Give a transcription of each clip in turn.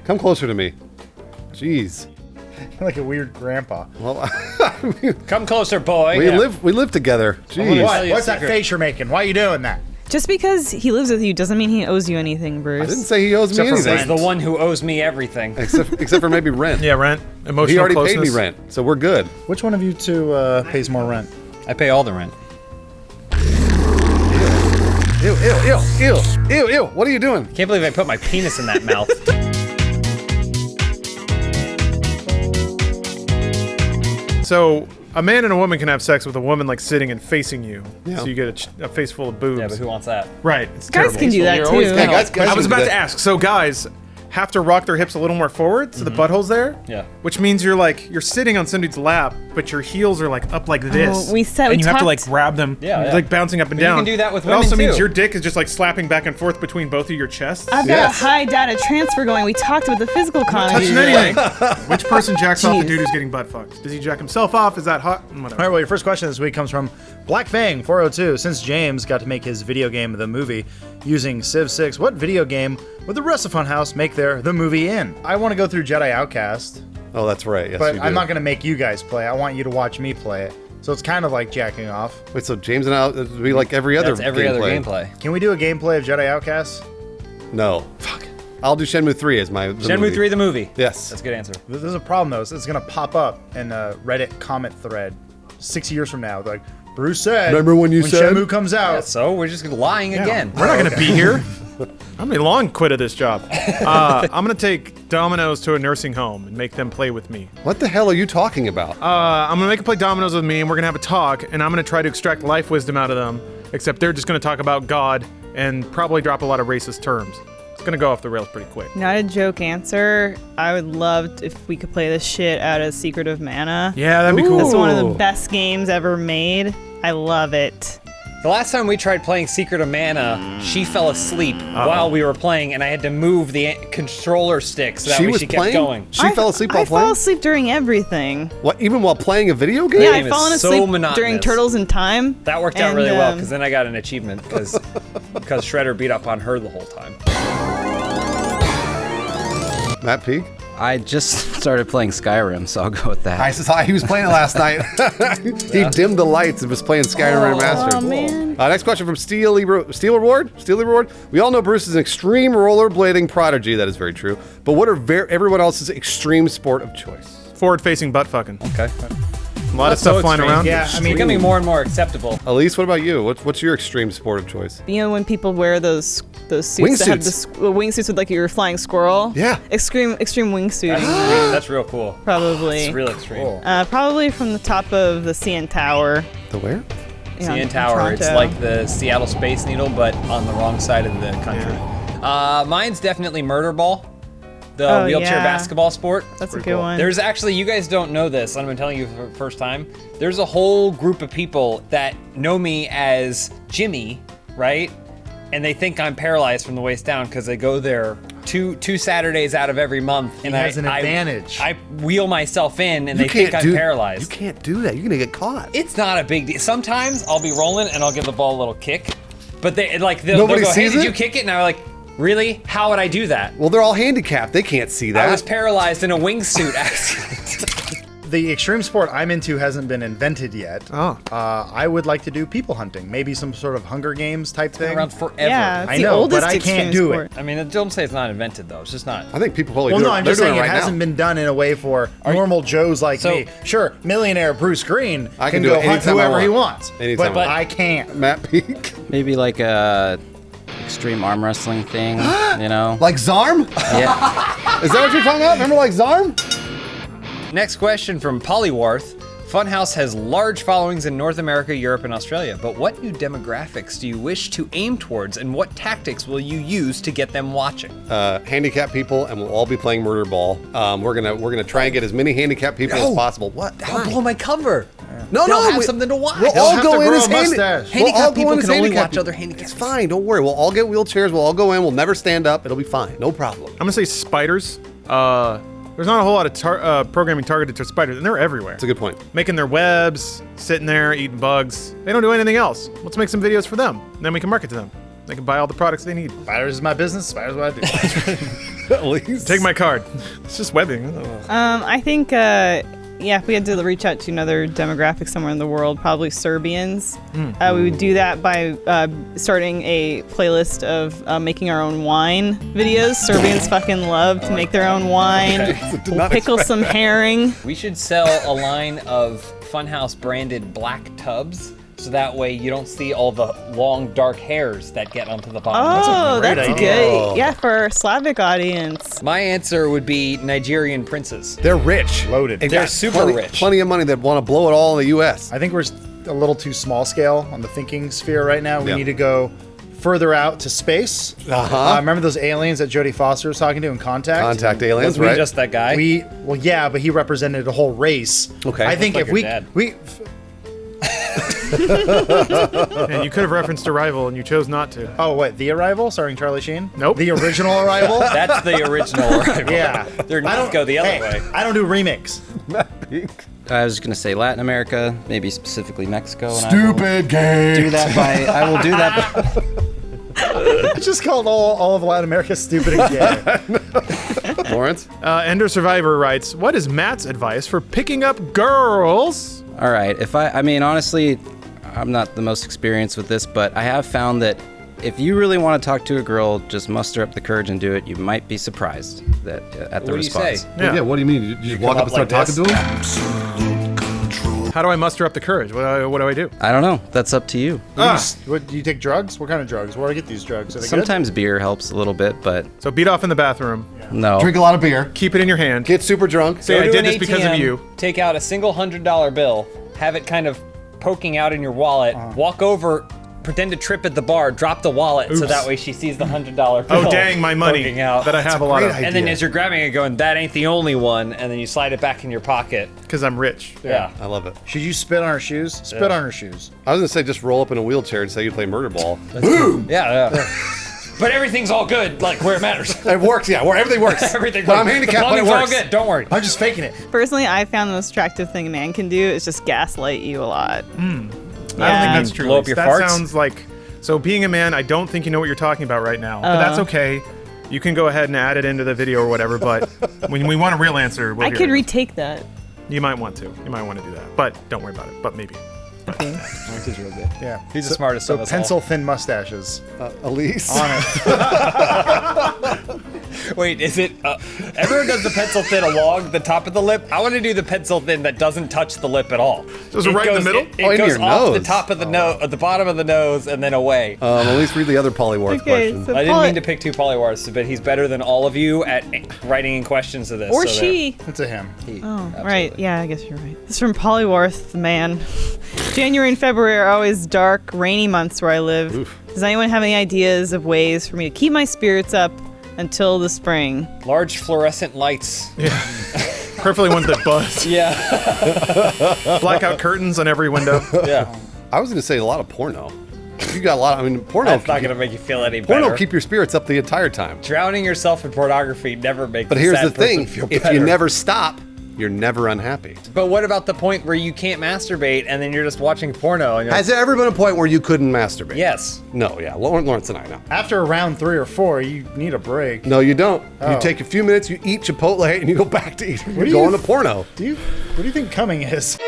Come closer to me. Jeez. You're like a weird grandpa. Well, Come closer, boy. we live together. Jeez. What's that face you're making? Why are you doing that? Just because he lives with you doesn't mean he owes you anything, Bruce. I didn't say he owes me anything. He's the one who owes me everything. Except for maybe rent. Yeah, rent. Emotional He already closeness. paid me rent, so we're good. Which one of you two pays more rent? I pay all the rent. Ew. What are you doing? Can't believe I put my penis in that mouth. So a man and a woman can have sex with a woman like sitting and facing you. Yeah. So you get a face full of boobs. Yeah, but who wants that? Right. It's Guys terrible. can do that You're too. always Yeah, guys I was should about do to that. ask. So guys have to rock their hips a little more forward, so the butthole's there. Yeah. Which means you're sitting on somebody's lap, but your heels are like up like this. we said- and we you have to like talked- grab them. Yeah, yeah. Like bouncing up and But you down. can do that with It also women, means too. your dick is just like slapping back and forth between both of your chests. I've got a high data transfer going. We talked about the physical Touching economy. anything. Which person jacks off the Jeez. dude who's getting butt fucked? Does he jack himself off? Is that hot? All Whatever. right, well, your first question this week comes from Black Fang 402. Since James got to make his video game The Movie using Civ 6, what video game would the rest of Funhouse make their The Movie in? I want to go through Jedi Outcast, Oh, that's right. Yes, but you do. I'm not going to make you guys play. I want you to watch me play it. So it's kind of like jacking off. Wait, so James and I would be like every other That's every other gameplay. Can we do a gameplay of Jedi Outcast? No. Fuck. I'll do Shenmue 3 as my the Shenmue movie. 3 the movie. Yes. That's a good answer. There's a problem, though. It's going to pop up in a Reddit comment thread 6 years from now. They're like, Bruce said, Remember when you said? Shenmue comes out. Yeah, so we're just lying again. We're not going to be here. I'm gonna long quit of this job. I'm gonna take dominoes to a nursing home and make them play with me. What the hell are you talking about? I'm gonna make them play dominoes with me, and we're gonna have a talk, and I'm gonna try to extract life wisdom out of them. Except they're just gonna talk about God and probably drop a lot of racist terms. It's gonna go off the rails pretty quick. Not a joke answer. I would love if we could play the shit out of Secret of Mana. Yeah, that'd be cool. It's one of the Ooh. best games ever made. I love it. The last time we tried playing Secret of Mana, she fell asleep while we were playing, and I had to move the controller stick so that She way was she playing? kept going. She fell asleep while I playing? fall asleep during everything. What? Even while playing a video game? Yeah, game I've is fallen so asleep monotonous. during Turtles in Time. That worked out and, really well, because then I got an achievement, because Shredder beat up on her the whole time. Matt Peak? I just started playing Skyrim, so I'll go with that. I saw he was playing it last night. He dimmed the lights and was playing Skyrim Remastered. Oh, man. Next question from Steel Reward. We all know Bruce is an extreme rollerblading prodigy. That is very true. But what are everyone else's extreme sport of choice? Forward-facing butt fucking. Okay. A lot of stuff flying around. Yeah, I mean, Becoming more and more acceptable. Elise, what about you? What's your extreme sport of choice? You know when people wear those suits Wingsuits. that have the wingsuits with like you're a flying squirrel? Yeah. Extreme wingsuiting. That's real cool. Probably. It's real extreme. Probably from the top of the CN Tower. The where? Yeah, CN in Tower. It's Toronto. like the Seattle Space Needle, but on the wrong side of the country. Mine's definitely murder ball, the wheelchair yeah. basketball sport. That's a good one. There's actually, you guys don't know this, and I'm telling you for the first time, there's a whole group of people that know me as Jimmy, right? And they think I'm paralyzed from the waist down because I go there two Saturdays out of every month. And He has an advantage. I wheel myself in, and they think I'm paralyzed. You can't do that. You're gonna get caught. It's not a big deal. Sometimes I'll be rolling and I'll give the ball a little kick, but they'll Nobody go, hey, sees did it? you kick it? And I'm like, really? How would I do that? Well, they're all handicapped. They can't see that. I was paralyzed in a wingsuit accident. the extreme sport I'm into hasn't been invented yet. Oh. I would like to do people hunting. Maybe some sort of Hunger Games type thing. Around forever. Yeah, it's I the know, oldest but I extreme can't do sport. it. I mean, don't say it's not invented though. It's just not. I think people probably Well, do no, it. I'm They're just doing saying it right hasn't now. been done in a way for normal Joes like So- me. Sure, millionaire Bruce Green I can can do go it hunt anytime I whoever he want. wants, Anytime but I want. I can't. Matt Peak. Maybe like a extreme arm wrestling thing, you know? Like Zarm? Yeah. Is that what you're talking about? Remember like Zarm? Next question from Polywarth. Funhouse has large followings in North America, Europe, and Australia, but what new demographics do you wish to aim towards, and what tactics will you use to get them watching? Handicapped people, and we'll all be playing murder ball. We're gonna try and get as many handicapped people as possible. What? That'll blow my cover. No, They'll no, have something to watch. We'll They'll all have go to in grow as a mustache. We'll all Handicapped go people in as can only handicapped watch other people. handicapped It's fine. Don't worry. We'll all get wheelchairs. We'll all go in. We'll never stand up. It'll be fine. No problem. I'm gonna say spiders. There's not a whole lot of programming targeted to spiders, and they're everywhere. That's a good point. Making their webs, sitting there, eating bugs. They don't do anything else. Let's make some videos for them. And then we can market to them. They can buy all the products they need. Spiders is my business. Spiders is what I do. At least. Take my card. It's just webbing. I think, if we had to reach out to another demographic somewhere in the world, probably Serbians. We would do that by starting a playlist of making our own wine videos. Serbians fucking love to make their own wine. We'll pickle some herring. We should sell a line of Funhouse branded black tubs. So that way you don't see all the long dark hairs that get onto the bottom. Oh, that's idea. good. Yeah, for our Slavic audience. My answer would be Nigerian princes. They're rich. Loaded. They They're got super rich. Plenty of money that want to blow it all in the U.S. I think we're a little too small scale on the thinking sphere right now. We Yeah. need to go further out to space. Remember those aliens that Jodie Foster was talking to in Contact? Contact aliens, Was we right? just that guy? But he represented a whole race. Okay. I think Looks if like your dad. And you could have referenced Arrival, and you chose not to. Oh, what? The Arrival, starring Charlie Sheen? Nope. The original Arrival? That's the original Arrival. Yeah. They're not go the other way. I don't do remix. I was gonna say Latin America, maybe specifically Mexico. And Stupid game. I will do that by. I will do that. I just called all of Latin America stupid and gay. Lawrence? Ender Survivor writes, "What is Matt's advice for picking up girls?" All right. I mean, honestly, I'm not the most experienced with this, but I have found that if you really want to talk to a girl, just muster up the courage and do it. You might be surprised at the What do you response. say? Yeah. What do you mean? You just walk up and start like talking to him? How do I muster up the courage? What do I do? I don't know. That's up to you. What, do you take drugs? What kind of drugs? Where do I get these drugs? Are they Sometimes beer helps a little bit, but So beat off in the bathroom. no. Drink a lot of beer. Keep it in your hand. Get super drunk. Say, Go I to did an this because of ATM, you. Take out a single $100 bill, have it kind of poking out in your wallet, walk over, pretend to trip at the bar, drop the wallet so Oops. that way she sees the $100 bill. Oh, dang, my money poking out. that I have a lot of. great And then idea. as you're grabbing it, going, that ain't the only one, and then you slide it back in your pocket. Because I'm rich. Yeah. I love it. Should you spit on her shoes? Spit on her shoes. I was going to say just roll up in a wheelchair and say you play murder ball. Yeah. But everything's all good, like where it matters. It works, yeah. Where everything works. Everything But I'm works. handicapped, The but it plumbing's all works. good, don't worry. I'm just faking it. Personally, I found the most attractive thing a man can do is just gaslight you a lot. I don't think Yeah. that's true. Blow up your that farts? sounds like. So being a man, I don't think you know what you're talking about right now. But that's okay. You can go ahead and add it into the video or whatever. But when we want a real answer, we'll I hear could it. retake that. You might want to. You might want to do that. But don't worry about it. But maybe. Yeah. He's the smartest So of us all. pencil thin mustaches. Elise. On it. Wait, is it? Everyone does the pencil thin along the top of the lip. I want to do the pencil thin that doesn't touch the lip at all. Just right in the middle? It Oh, in goes your off the nose. top of the nose, at the bottom of the nose, and then away. At least read the other Polyworth Okay, questions. so I didn't Poly- mean to pick two polywars, but he's better than all of you at writing in questions to this. Or so she. It's a him. Oh, right. Yeah, I guess you're right. This is from Polyworth, the man. January and February are always dark, rainy months where I live. Does anyone have any ideas of ways for me to keep my spirits up until the spring? Large fluorescent lights. Preferably ones that buzz. Yeah, Blackout curtains on every window. yeah. I was going to say a lot of porno. You got a lot. I mean, porno. That's not gonna make you feel any Porno better. keep your spirits up the entire time. Drowning yourself in pornography never makes. But a here's sad the thing: person feel if better. you never stop, you're never unhappy. But what about the point where you can't masturbate and then you're just watching porno? And you're Has there ever been a point where you couldn't masturbate? yes. No. Yeah. Lawrence and I know. After round 3 or 4, you need a break. No, you don't. Oh. You take a few minutes, you eat Chipotle, and you go back to eating. You're do going you- to porno. What do you think coming is?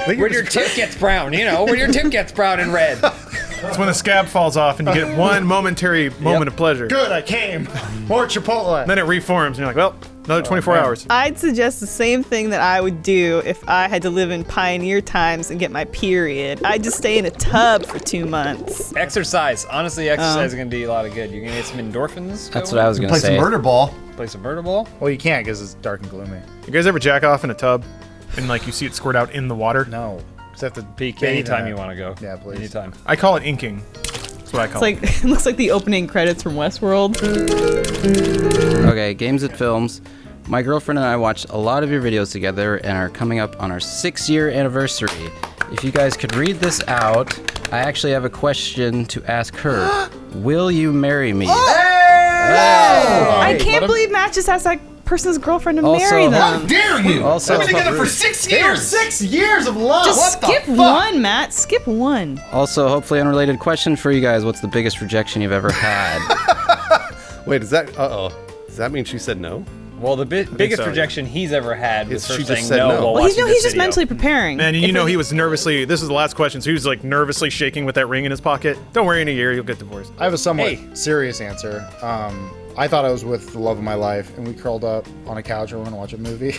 When your tip gets brown, you know, when your tip gets brown and red. That's when the scab falls off and you get one momentary moment of pleasure. Good, I came. More Chipotle. Then it reforms and you're like, well, another 24 hours. I'd suggest the same thing that I would do if I had to live in pioneer times and get my period. I'd just stay in a tub for 2 months. Exercise. Honestly, exercise is gonna do you a lot of good. You're gonna get some endorphins. That's what I was gonna Play say. some murder ball. Play some murder ball. Well, you can't because it's dark and gloomy. You guys ever jack off in a tub and like you see it squirt out in the water? No. Except to Peek bathe in anytime it. you want to go. Yeah, please. Anytime. I call it inking. That's what I It's call like it looks like the opening credits from Westworld. Okay, games and films. My girlfriend and I watched a lot of your videos together and are coming up on our 6-year anniversary. If you guys could read this out, I actually have a question to ask her. Will you marry me? I can't believe Matt just asked that person's girlfriend to Also, marry how them. Dare you? Also- We've been together for 6 years. 6 years of love. Just skip one, Matt. Skip one. Also, hopefully unrelated question for you guys. What's the biggest rejection you've ever had? Wait, does that mean she said no? Well, the biggest so, yeah. rejection he's ever had was Is her she just saying said no no. while Well, watching he's this just video. mentally preparing. Man, you If know it- he was nervously. This is the last question, so he was like nervously shaking with that ring in his pocket. Don't worry, in a year you'll get divorced. I have a somewhat Hey. serious answer. I thought I was with the love of my life, and we curled up on a couch and we're gonna watch a movie.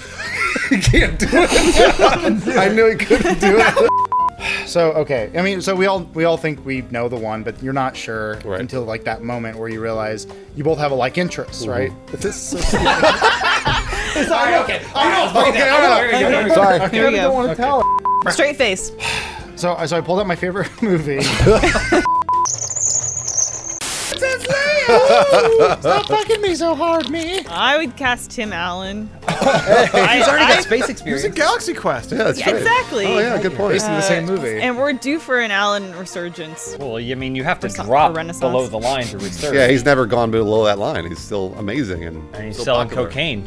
Can't do it. I knew he couldn't do it. So okay, I mean, so we all think we know the one, but you're not sure Right. until like that moment where you realize you both have a like interests, right? This is so stupid. Sorry, okay. Sorry. Here we I don't go. want to tell. Straight face. So I pulled out my favorite movie. Stop fucking me so hard, me. I would cast Tim Allen. He's already got space It's a experience. Galaxy Quest. Yeah, that's right. Exactly. Oh yeah, good point. Based in the same movie. And we're due for an Allen resurgence. Well, I mean, you have to Renaissance- drop Renaissance. below the line to research. Yeah, he's never gone below that line. He's still amazing and and he's still selling popular. cocaine.